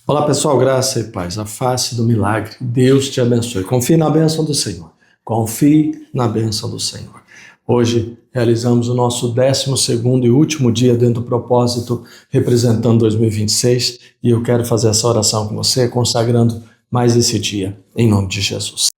Olá pessoal, graça e paz, a face do milagre, Deus te abençoe. Confie na bênção do Senhor, confie na bênção do Senhor. Hoje realizamos o nosso 12º e último dia dentro do propósito representando 2026 e eu quero fazer essa oração com você, consagrando mais esse dia, em nome de Jesus.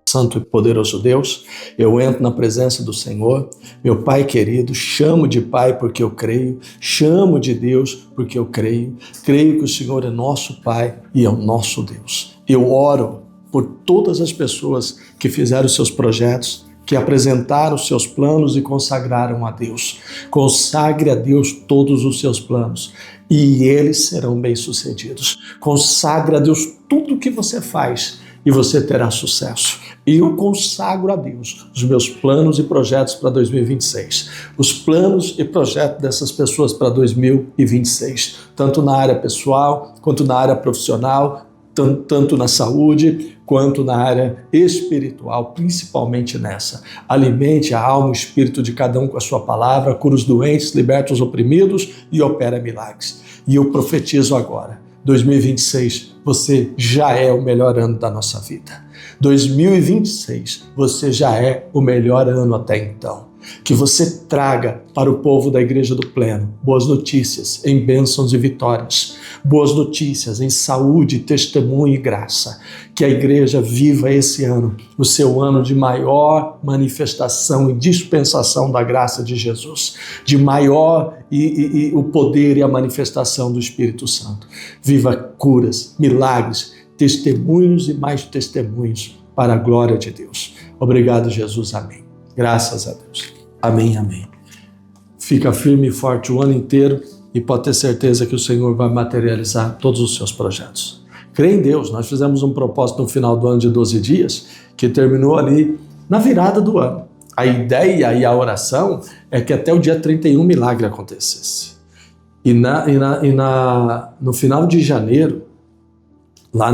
Santo e poderoso Deus, eu entro na presença do Senhor, meu Pai querido, chamo de Pai porque eu creio, chamo de Deus porque eu creio que o Senhor é nosso Pai e é o nosso Deus. Eu oro por todas as pessoas que fizeram seus projetos, que apresentaram seus planos e consagraram a Deus. Consagre a Deus todos os seus planos e eles serão bem-sucedidos. Consagre a Deus tudo o que você faz e você terá sucesso. E eu consagro a Deus os meus planos e projetos para 2026. Os planos e projetos dessas pessoas para 2026, tanto na área pessoal, quanto na área profissional, tanto na saúde, quanto na área espiritual, principalmente nessa. Alimente a alma e o espírito de cada um com a sua palavra, cura os doentes, liberta os oprimidos e opera milagres. E eu profetizo agora, 2026, você já é o melhor ano da nossa vida. 2026, você já é o melhor ano até então. Que você traga para o povo da Igreja do Pleno boas notícias em bênçãos e vitórias, boas notícias em saúde, testemunho e graça. Que a igreja viva esse ano, o seu ano de maior manifestação e dispensação da graça de Jesus, de maior o poder e a manifestação do Espírito Santo. Viva curas, milagres, testemunhos e mais testemunhos para a glória de Deus. Obrigado, Jesus. Amém. Graças a Deus. Amém, amém. Fica firme e forte o ano inteiro e pode ter certeza que o Senhor vai materializar todos os seus projetos. Crê em Deus. Nós fizemos um propósito no final do ano de 12 dias, que terminou ali na virada do ano. A ideia e a oração é que até o dia 31 milagre acontecesse. E no final de janeiro, lá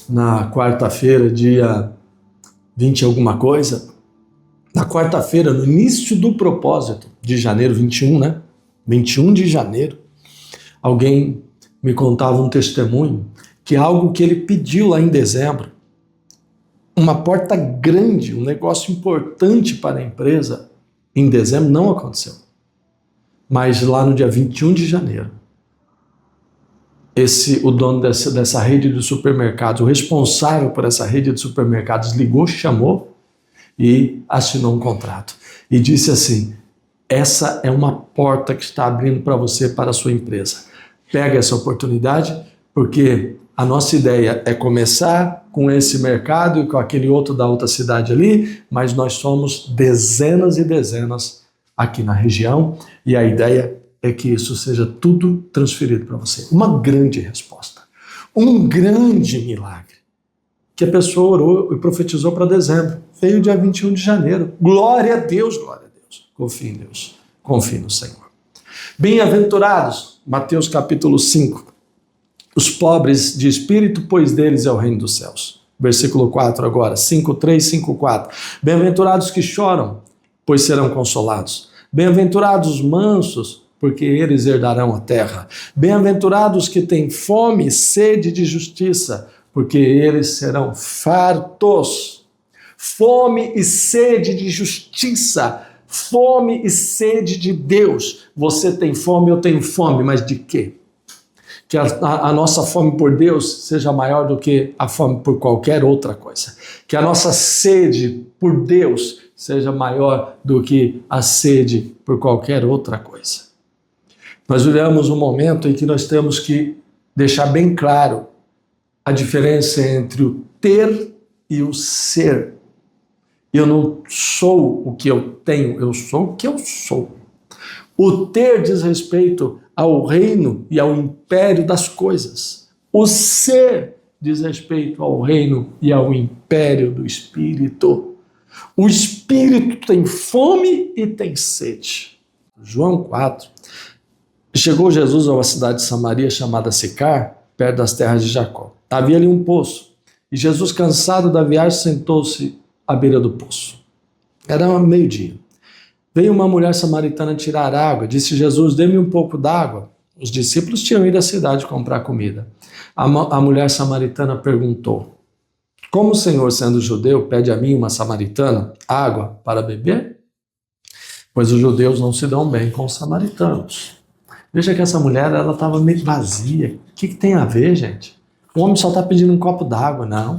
na quarta-feira, dia 20 alguma coisa, na quarta-feira, no início do propósito de janeiro, 21, né? 21 de janeiro, alguém me contava um testemunho que algo que ele pediu lá em dezembro, uma porta grande, um negócio importante para a empresa, em dezembro não aconteceu. Mas lá no dia 21 de janeiro, o dono dessa rede de supermercados, o responsável por essa rede de supermercados, ligou, chamou e assinou um contrato. E disse assim: essa é uma porta que está abrindo para você, para a sua empresa. Pega essa oportunidade, porque a nossa ideia é começar com esse mercado e com aquele outro da outra cidade ali, mas nós somos dezenas e dezenas aqui na região e a ideia é que isso seja tudo transferido para você. Uma grande resposta, um grande milagre, que a pessoa orou e profetizou para dezembro. Veio dia 21 de janeiro. Glória a Deus, glória a Deus. Confie em Deus, confie no Senhor. Bem-aventurados, Mateus capítulo 5, os pobres de espírito, pois deles é o reino dos céus. Versículo 4 agora, 5:3, 5:4. Bem-aventurados que choram, pois serão consolados. Bem-aventurados os mansos, porque eles herdarão a terra. Bem-aventurados que têm fome e sede de justiça, porque eles serão fartos. Fome e sede de justiça, fome e sede de Deus. Você tem fome, eu tenho fome, mas de quê? Que a nossa fome por Deus seja maior do que a fome por qualquer outra coisa. Que a nossa sede por Deus seja maior do que a sede por qualquer outra coisa. Nós vivemos um momento em que nós temos que deixar bem claro a diferença entre o ter e o ser. Eu não sou o que eu tenho, eu sou o que eu sou. O ter diz respeito ao reino e ao império das coisas. O ser diz respeito ao reino e ao império do Espírito. O Espírito tem fome e tem sede. João 4. Chegou Jesus a uma cidade de Samaria chamada Sicar, perto das terras de Jacó. Havia ali um poço. E Jesus, cansado da viagem, sentou-se à beira do poço. Era meio-dia. Veio uma mulher samaritana tirar água. Disse Jesus, dê-me um pouco d'água. Os discípulos tinham ido à cidade comprar comida. A mulher samaritana perguntou, como o Senhor, sendo judeu, pede a mim, uma samaritana, água para beber? Pois os judeus não se dão bem com os samaritanos. Veja que essa mulher, ela estava meio vazia. O que tem a ver, gente? O homem só está pedindo um copo d'água, não.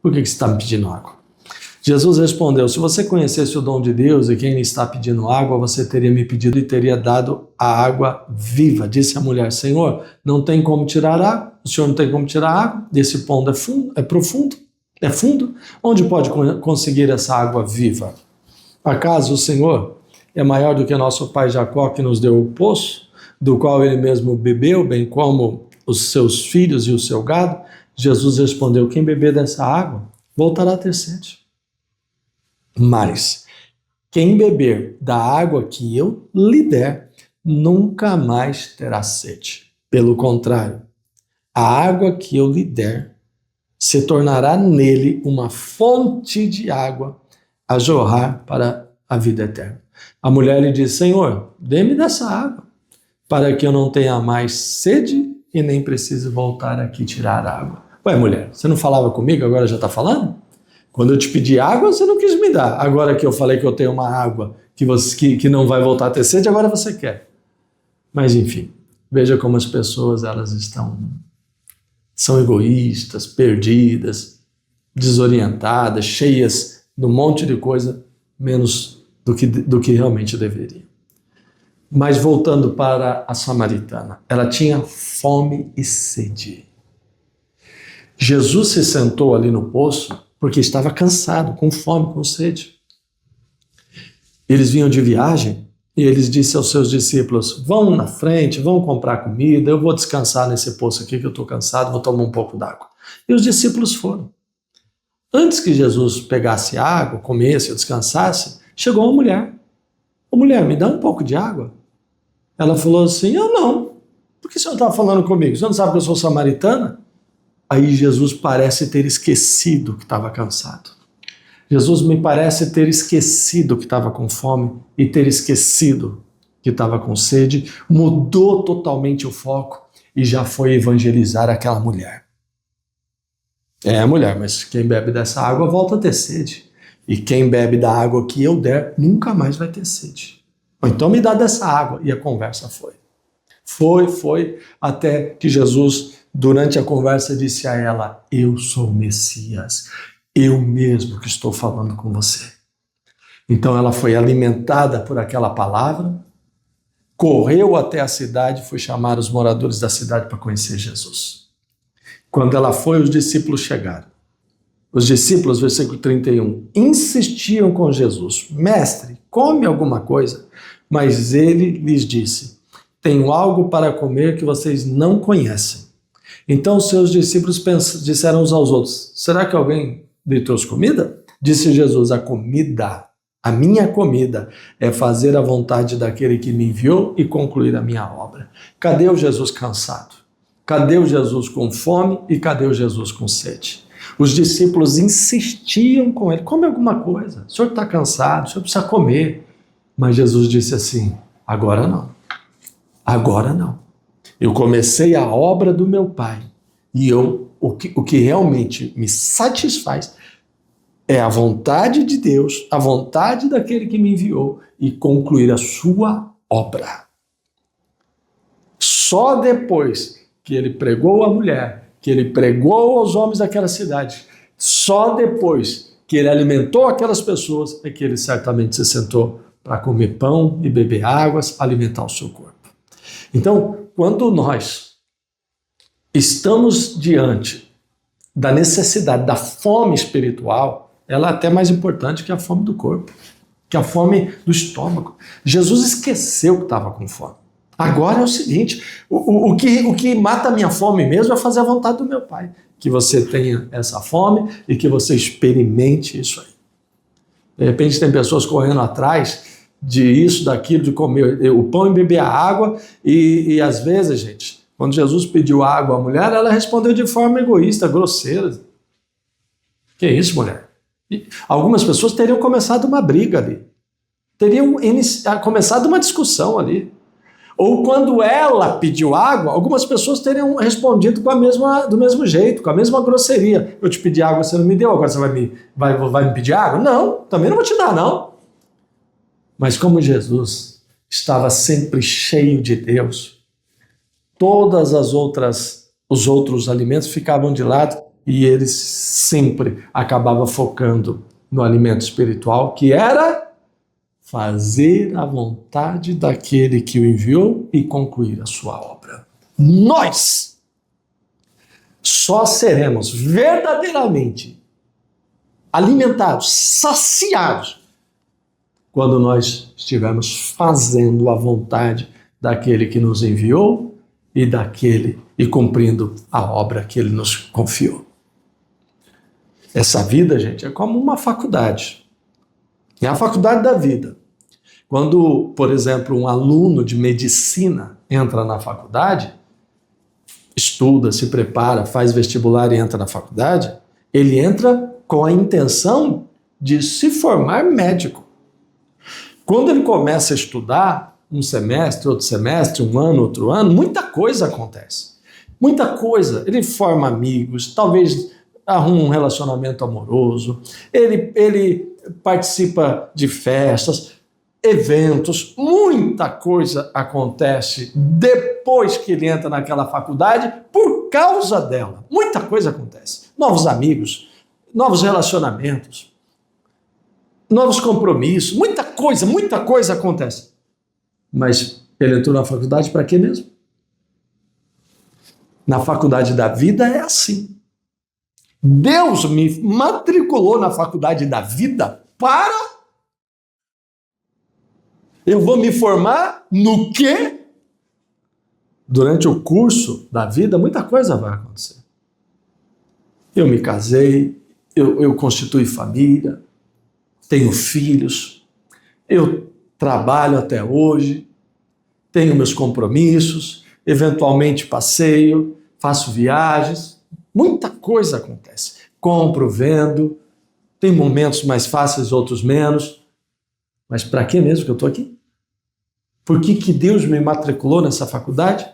Por que você está me pedindo água? Jesus respondeu, se você conhecesse o dom de Deus e quem lhe está pedindo água, você teria me pedido e teria dado a água viva. Disse a mulher, Senhor, não tem como tirar água? O Senhor não tem como tirar água? Esse pondo é profundo? É fundo? Onde pode conseguir essa água viva? Acaso o Senhor é maior do que nosso pai Jacó, que nos deu o poço, do qual ele mesmo bebeu, bem como os seus filhos e o seu gado? Jesus respondeu, quem beber dessa água voltará a ter sede. Mas quem beber da água que eu lhe der, nunca mais terá sede. Pelo contrário, a água que eu lhe der se tornará nele uma fonte de água a jorrar para a vida eterna. A mulher lhe disse, Senhor, dê-me dessa água, para que eu não tenha mais sede e nem precise voltar aqui tirar água. Ué, mulher, você não falava comigo, agora já está falando? Quando eu te pedi água, você não quis me dar. Agora que eu falei que eu tenho uma água que não vai voltar a ter sede, agora você quer. Mas enfim, veja como as pessoas elas são egoístas, perdidas, desorientadas, cheias de um monte de coisa, menos do que realmente deveria. Mas voltando para a samaritana, ela tinha fome e sede. Jesus se sentou ali no poço porque estava cansado, com fome, com sede. Eles vinham de viagem e eles disseram aos seus discípulos, vão na frente, vão comprar comida, eu vou descansar nesse poço aqui que eu estou cansado, vou tomar um pouco d'água. E os discípulos foram. Antes que Jesus pegasse água, comesse ou descansasse, chegou uma mulher. Ô mulher, me dá um pouco de água? Ela falou assim, eu não. Por que o senhor estava falando comigo? O senhor não sabe que eu sou samaritana? Aí Jesus parece ter esquecido que estava cansado. Jesus me parece ter esquecido que estava com fome e ter esquecido que estava com sede, mudou totalmente o foco e já foi evangelizar aquela mulher. Mulher, mas quem bebe dessa água volta a ter sede. E quem bebe da água que eu der, nunca mais vai ter sede. Ou então me dá dessa água. E a conversa foi. Foi, até que Jesus, durante a conversa, disse a ela, eu sou o Messias, eu mesmo que estou falando com você. Então ela foi alimentada por aquela palavra, correu até a cidade, foi chamar os moradores da cidade para conhecer Jesus. Quando ela foi, os discípulos chegaram. Os discípulos, versículo 31, insistiam com Jesus, mestre, come alguma coisa. Mas ele lhes disse, tenho algo para comer que vocês não conhecem. Então os seus discípulos disseram uns aos outros, será que alguém lhe trouxe comida? Disse Jesus, a minha comida é fazer a vontade daquele que me enviou e concluir a minha obra. Cadê o Jesus cansado? Cadê o Jesus com fome e cadê o Jesus com sede? Os discípulos insistiam com ele, come alguma coisa, o senhor está cansado, o senhor precisa comer. Mas Jesus disse assim, agora não. Eu comecei a obra do meu Pai e o que realmente me satisfaz é a vontade de Deus, a vontade daquele que me enviou e concluir a sua obra. Só depois que ele pregou a mulher, que ele pregou aos homens daquela cidade, só depois que ele alimentou aquelas pessoas é que ele certamente se sentou para comer pão e beber águas, alimentar o seu corpo. Então, quando nós estamos diante da necessidade da fome espiritual, ela é até mais importante que a fome do corpo, que a fome do estômago. Jesus esqueceu que estava com fome. Agora é o seguinte, o que mata a minha fome mesmo é fazer a vontade do meu Pai. Que você tenha essa fome e que você experimente isso aí. De repente tem pessoas correndo atrás de isso, daquilo, de comer o pão e beber a água, e às vezes, gente, quando Jesus pediu água à mulher, ela respondeu de forma egoísta, grosseira. Que isso, mulher? E algumas pessoas teriam começado uma briga ali. teriam começado uma discussão ali. Ou quando ela pediu água, algumas pessoas teriam respondido do mesmo jeito, com a mesma grosseria. Eu te pedi água, você não me deu, agora você vai me pedir água? Não, também não vou te dar, não. Mas como Jesus estava sempre cheio de Deus, os outros alimentos ficavam de lado e ele sempre acabava focando no alimento espiritual, que era fazer a vontade daquele que o enviou e concluir a sua obra. Nós só seremos verdadeiramente alimentados, saciados, quando nós estivermos fazendo a vontade daquele que nos enviou e cumprindo a obra que ele nos confiou. Essa vida, gente, é como uma faculdade. É a faculdade da vida. Quando, por exemplo, um aluno de medicina entra na faculdade, estuda, se prepara, faz vestibular e entra na faculdade, ele entra com a intenção de se formar médico. Quando ele começa a estudar, um semestre, outro semestre, um ano, outro ano, muita coisa acontece. Muita coisa. Ele forma amigos, talvez arruma um relacionamento amoroso, ele participa de festas, eventos, muita coisa acontece depois que ele entra naquela faculdade por causa dela. Muita coisa acontece. Novos amigos, novos relacionamentos, novos compromissos, muita coisa acontece. Mas ele entrou na faculdade para quê mesmo? Na faculdade da vida é assim. Deus me matriculou na faculdade da vida para... Eu vou me formar no quê? Durante o curso da vida, muita coisa vai acontecer. Eu me casei, eu constituí família, tenho filhos, eu trabalho até hoje, tenho meus compromissos, eventualmente passeio, faço viagens, muita coisa acontece. Compro, vendo, tem momentos mais fáceis, outros menos. Mas para que mesmo que eu estou aqui? Por que Deus me matriculou nessa faculdade?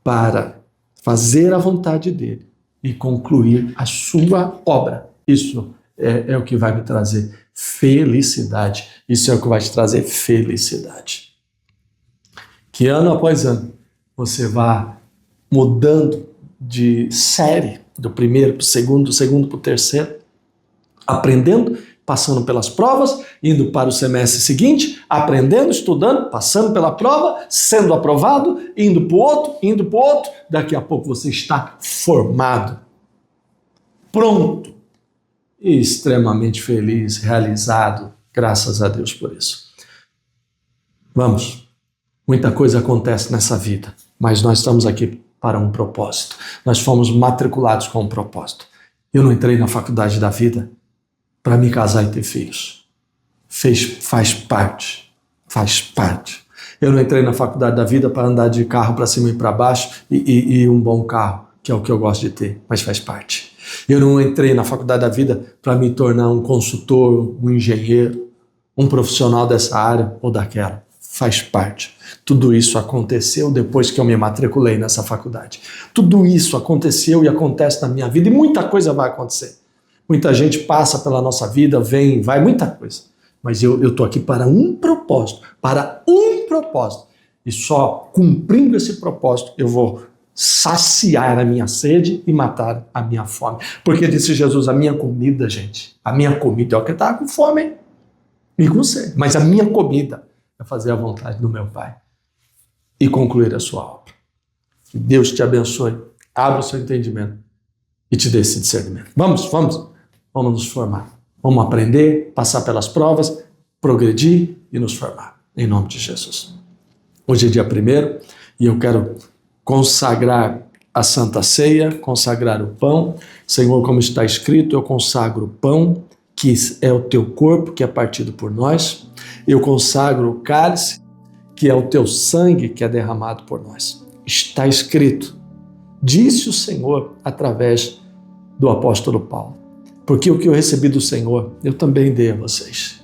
Para fazer a vontade dele e concluir a sua obra. Isso é o que vai me trazer felicidade. Isso é o que vai te trazer felicidade. Que ano após ano você vá mudando de série, do primeiro para o segundo, do segundo para o terceiro, aprendendo, passando pelas provas, indo para o semestre seguinte, aprendendo, estudando, passando pela prova, sendo aprovado, indo para o outro, daqui a pouco você está formado, pronto e extremamente feliz, realizado, graças a Deus por isso. Vamos, muita coisa acontece nessa vida, mas nós estamos aqui para um propósito. Nós fomos matriculados com um propósito. Eu não entrei na faculdade da vida para me casar e ter filhos. Faz parte. Eu não entrei na faculdade da vida para andar de carro para cima e para baixo e um bom carro, que é o que eu gosto de ter, mas faz parte. Eu não entrei na faculdade da vida para me tornar um consultor, um engenheiro, um profissional dessa área ou daquela. Faz parte. Tudo isso aconteceu depois que eu me matriculei nessa faculdade. Tudo isso aconteceu e acontece na minha vida e muita coisa vai acontecer. Muita gente passa pela nossa vida, vem, vai, muita coisa. Mas eu estou aqui para um propósito. E só cumprindo esse propósito eu vou saciar a minha sede e matar a minha fome. Porque disse Jesus, a minha comida, gente, a minha comida, é o que estava com fome, hein? E com sede. Mas a minha comida é fazer a vontade do meu Pai e concluir a sua obra. Que Deus te abençoe, abra o seu entendimento e te dê esse discernimento. Vamos nos formar. Vamos aprender, passar pelas provas, progredir e nos formar. Em nome de Jesus. Hoje é dia 1º e eu quero consagrar a Santa Ceia, consagrar o pão. Senhor, como está escrito, eu consagro o pão, que é o teu corpo, que é partido por nós. Eu consagro o cálice, que é o teu sangue, que é derramado por nós. Está escrito, disse o Senhor através do apóstolo Paulo. Porque o que eu recebi do Senhor, eu também dei a vocês.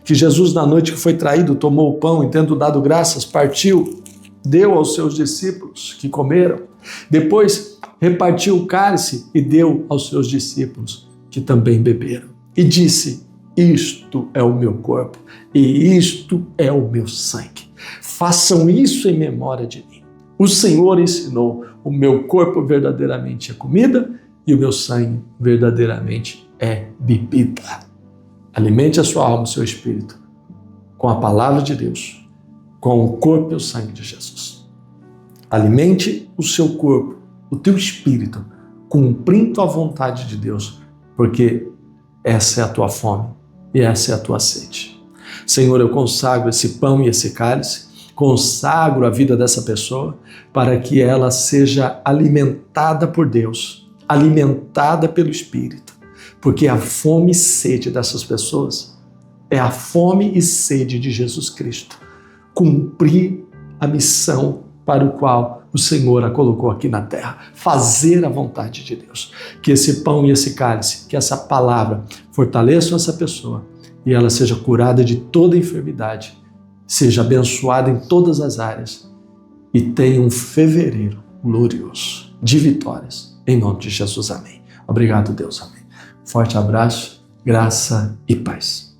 que Jesus, na noite que foi traído, tomou o pão e, tendo dado graças, partiu, deu aos seus discípulos que comeram. Depois repartiu o cálice e deu aos seus discípulos que também beberam. E disse: isto é o meu corpo e isto é o meu sangue. Façam isso em memória de mim. O Senhor ensinou: o meu corpo verdadeiramente é comida e o meu sangue verdadeiramente é bebida. Alimente a sua alma e o seu espírito com a palavra de Deus, com o corpo e o sangue de Jesus. Alimente o seu corpo, o teu espírito, cumprindo a vontade de Deus, porque essa é a tua fome e essa é a tua sede. Senhor, eu consagro esse pão e esse cálice, consagro a vida dessa pessoa para que ela seja alimentada por Deus, alimentada pelo Espírito, porque a fome e sede dessas pessoas é a fome e sede de Jesus Cristo. Cumprir a missão para o qual o Senhor a colocou aqui na terra, fazer a vontade de Deus. Que esse pão e esse cálice, que essa palavra fortaleçam essa pessoa e ela seja curada de toda enfermidade, seja abençoada em todas as áreas e tenha um fevereiro glorioso de vitórias. Em nome de Jesus, amém. Obrigado, Deus, amém. Forte abraço, graça e paz.